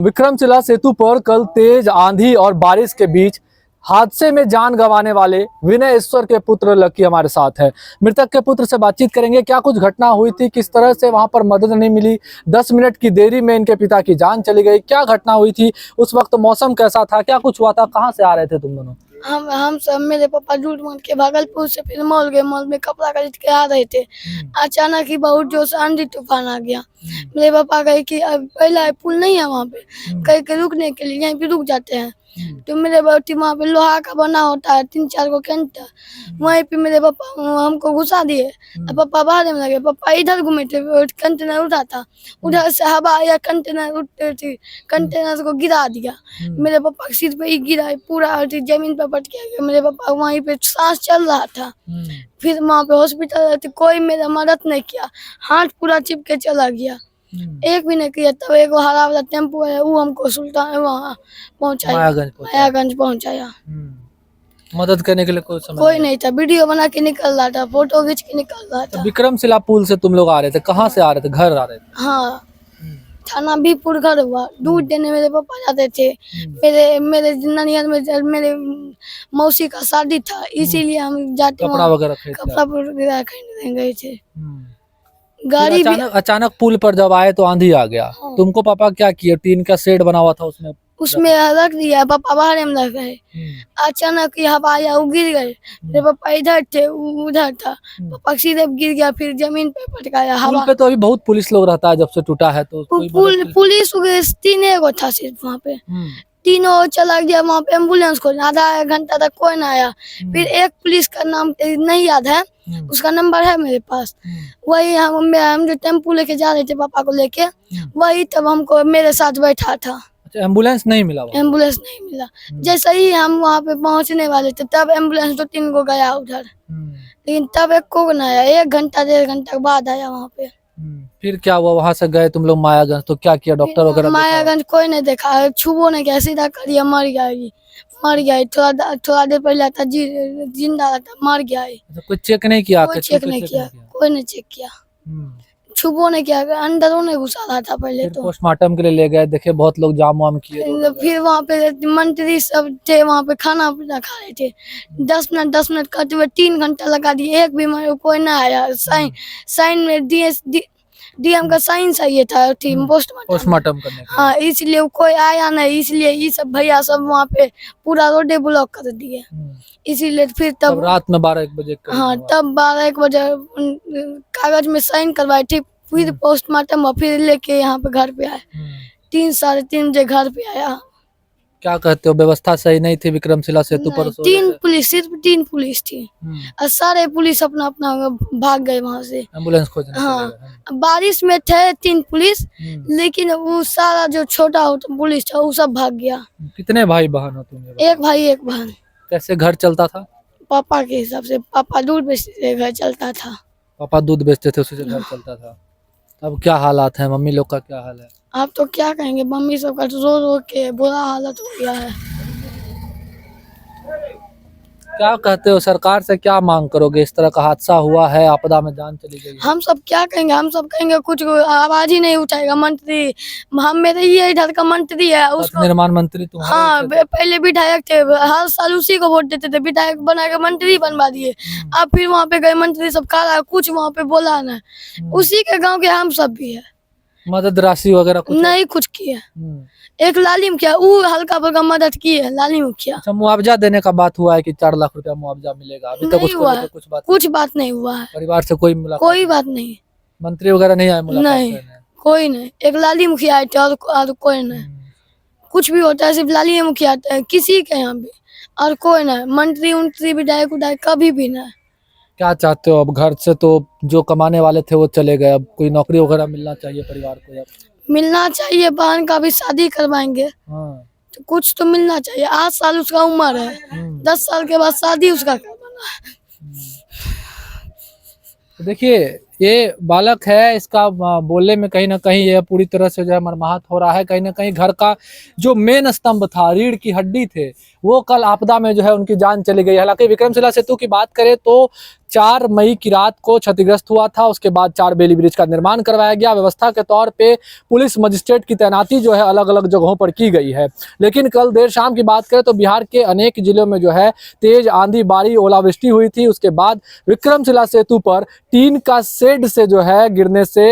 विक्रमशिला सेतु पर कल तेज आंधी और बारिश के बीच हादसे में जान गंवाने वाले विनय ईश्वर के पुत्र लकी हमारे साथ है। मृतक के पुत्र से बातचीत करेंगे, क्या कुछ घटना हुई थी, किस तरह से वहां पर मदद नहीं मिली, 10 मिनट की देरी में इनके पिता की जान चली गई, क्या घटना हुई थी उस वक्त, मौसम कैसा था, क्या कुछ हुआ था, कहाँ से आ रहे थे तुम दोनों? हम सब मेरे पापा झूठ मूठ के भागलपुर से फिर मॉल गए। मॉल में कपड़ा खरीद के आ रहे थे। अचानक ही बहुत जोर से आंधी तूफान आ गया। मेरे पापा कहे कि अब पहला पुल नहीं है वहाँ पे, कहे के रुकने के लिए यहीं पे रुक जाते हैं। तो मेरे बाबू वहाँ पे लोहा का बना होता है 3-4 को कैंटर, वहीं पे मेरे पापा हमको घुसा दिए। अब पापा बाहर में लगे, पापा इधर घूमे थे, कंटेनर उठा था, उधर से हवा आया, कंटेनर उठते थे, कंटेनर को गिरा दिया। मेरे पापा के सिर पे ही गिरा, पूरा जमीन पर पट गया। मेरे पापा वहीं पे सांस चल रहा था। फिर वहाँ पे हॉस्पिटल थे, कोई मेरा मदद नहीं किया, हाथ पूरा चिपके चला गया, एक भी नहीं किया। तब एक हरा वाला टेम्पो है, वो हमको सुल्तान वहाँ पहुँचाया, मायागंज पहुँचाया। मदद करने के लिए कोई नहीं था, वीडियो बना के निकल रहा था, फोटो खींच के निकल रहा था। विक्रमशिला पुल से तुम लोग आ रहे थे, कहाँ से आ रहे थे? घर आ रहे थे? हाँ, थाना बीपुर घर हुआ। दूध देने मेरे पापा जाते थे। मेरे ननिहाल में मेरे मौसी का शादी था, इसीलिए हम जाते कपड़ा वगैरह खरीदने गए थे। गाड़ी भी अचानक पुल पर जब आए तो आंधी आ गया। तुमको पापा क्या किए? टीन का शेड बना हुआ था, उसमें रख दिया, पापा बाहर में रख गए। अचानक ही हवा आया, वो गिर गए। मेरे पापा इधर थे, उधर था, पापा सीधे गिर गया, फिर जमीन पे पट गया। पुल पे तो अभी बहुत पुलिस लोग रहता है जब से टूटा है, तो पुलिस 3 को था सिर्फ वहाँ पे, तीनों चला गया। वहाँ पे एम्बुलेंस को आधा घंटा तक कोई ना आया। फिर एक पुलिस का नाम नहीं याद है, उसका नंबर है मेरे पास, वही हम जो टेम्पू लेके जा रहे थे पापा को लेके, वही तब हमको मेरे साथ बैठा था। एम्बुलेंस नहीं मिला? एम्बुलेंस नहीं मिला। जैसे ही हम वहाँ पे पहुँचने वाले थे तब एम्बुलेंस 2-3 को गया उधर, लेकिन तब एक को ना आया। 1 घंटा 1.5 घंटा बाद आया वहाँ पे। फिर क्या हुआ? वहाँ से गए तुम लोग मायागंज, तो क्या किया? डॉक्टर वगैरह? मायागंज कोई नहीं देखा, छुबो नहीं किया, सीधा करिए मर गया। थोड़ा देर पहले था जिंदा था, मर गया। कोई चेक नहीं किया? कोई चेक नहीं किया, कोई नहीं चेक किया, छुबो नहीं किया, अंदरों नहीं घुसा रहा था पहले। तो पोस्टमार्टम के लिए ले गए, देखे बहुत लोग जाम वाम किए। फिर वहाँ पे मंत्री सब थे, वहाँ पे खाना पीना खा रहे थे। 10 मिनट करते हुए 3 घंटा लगा दिए, एक भी कोई ना आया। साइन में डीएम का साइन चाहिए था पोस्टमार्टम करने का। हाँ, इसलिए कोई आया नहीं, इसलिए ये सब भैया सब वहाँ पे पूरा रोडे ब्लॉक कर दिए। इसीलिए फिर तब रात में 12-1 बजे, हाँ, तब 12-1 बजे कागज में साइन करवाए थे। फिर पोस्टमार्टम और फिर लेके यहाँ पे घर पे आए। 3-3:30 बजे घर पे आया। क्या कहते हो, व्यवस्था सही नहीं थी विक्रमशिला सेतु पर? सिर्फ 3 पुलिस थी, और सारे पुलिस अपना अपना भाग गए वहाँ से एम्बुलेंस खोजने। हाँ, बारिश में थे 3 पुलिस, लेकिन वो सारा जो छोटा पुलिस था वो सब भाग गया। कितने भाई बहन हो तुम? 1 भाई 1 बहन। कैसे घर चलता था? पापा के हिसाब से, पापा दूध बेचते थे, घर चलता था। पापा दूध बेचते थे, उसी से घर चलता था। अब क्या हालात है? मम्मी लोग का क्या हाल है? आप तो क्या कहेंगे, मम्मी सब का रो रो के बुरा हालत हो गया है। क्या कहते हो, सरकार से क्या मांग करोगे? इस तरह का हादसा हुआ है, आपदा में जान चली गई। हम सब क्या कहेंगे? हम सब कहेंगे कुछ आवाज ही नहीं उठाएगा मंत्री। हम मेरे ये इधर का मंत्री है, उसको निर्माण मंत्री तुम? हाँ, पहले विधायक थे, हर साल उसी को वोट देते थे, विधायक बना के मंत्री बनवा दिए। अब फिर वहाँ पे गए, मंत्री सब कहा कुछ वहाँ पे बोला ना, उसी के गाँव के हम सब भी है। मदद राशि वगैरह कुछ नहीं कुछ किया। एक लालिम किया, वो हल्का फुल्का मदद की है, लालिम किया। अच्छा, मुआवजा देने का बात हुआ है कि 4 लाख रुपया मुआवजा मिलेगा? अभी तक कुछ बात नहीं हुआ है। परिवार से कोई मुलाकात? कोई बात नहीं। मंत्री वगैरह नहीं आए मुलाकात? नहीं, कोई नहीं। एक लाली मुखिया आए थे और कोई नहीं। कुछ भी होता है सिर्फ लाली मुखिया आते हैं किसी के यहाँ भी, और कोई नहीं। मंत्री विधायक कभी भी नहीं। क्या चाहते हो अब? घर से तो जो कमाने वाले थे वो चले गए, अब कोई नौकरी वगैरह मिलना चाहिए परिवार को। मिलना चाहिए, बहन का भी शादी करवाएंगे। तो कुछ तो मिलना चाहिए। 8 साल उसका उम्र है, 10 साल के बाद शादी उसका करवाना है। देखिए, ये बालक है, इसका बोलने में कहीं ना कहीं ये पूरी तरह से जो है मर्माहत हो रहा है। कहीं ना कहीं घर का जो मेन स्तंभ था, रीढ़ की हड्डी थे, वो कल आपदा में जो है उनकी जान चली गई। हालांकि विक्रमशिला सेतु की बात करें तो 4 मई की रात को क्षतिग्रस्त हुआ था। उसके बाद 4 बेली ब्रिज का निर्माण करवाया गया। व्यवस्था के तौर पे पुलिस मजिस्ट्रेट की तैनाती जो है अलग अलग जगहों पर की गई है। लेकिन कल देर शाम की बात करें तो बिहार के अनेक जिलों में जो है तेज आंधी, बारिश, ओलावृष्टि हुई थी। उसके बाद विक्रमशिला सेतु पर टीन का शेड से जो है गिरने से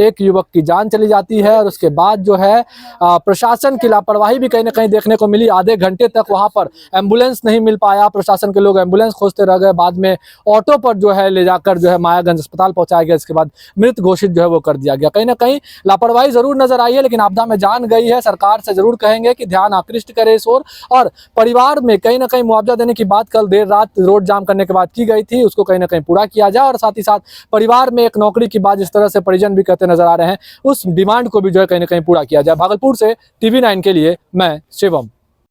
एक युवक की जान चली जाती है। और उसके बाद जो है प्रशासन की लापरवाही भी कहीं ना कहीं देखने को मिली। आधे घंटे तक वहां पर एम्बुलेंस नहीं मिल पाया, प्रशासन के लोग एम्बुलेंस खोजते रह गए। बाद में ऑटो पर जो है ले जाकर जो है मायागंज अस्पताल पहुंचाया गया। इसके बाद मृत घोषित जो है वो कर दिया गया। कहीं ना कहीं लापरवाही जरूर नजर आई है, लेकिन आपदा में जान गई है। सरकार से जरूर कहेंगे कि ध्यान आकृष्ट करे इस ओर। और परिवार में कहीं ना कहीं मुआवजा देने की बात कल देर रात रोड जाम करने के बाद की गई थी, उसको कहीं ना कहीं पूरा किया जाए। और साथ ही साथ परिवार में एक नौकरी की बात जिस तरह से परिजन भी कहते नजर आ रहे हैं, उस डिमांड को भी जो है कहीं ना कहीं पूरा किया जाए। भागलपुर से TV9 के लिए मैं शिवम।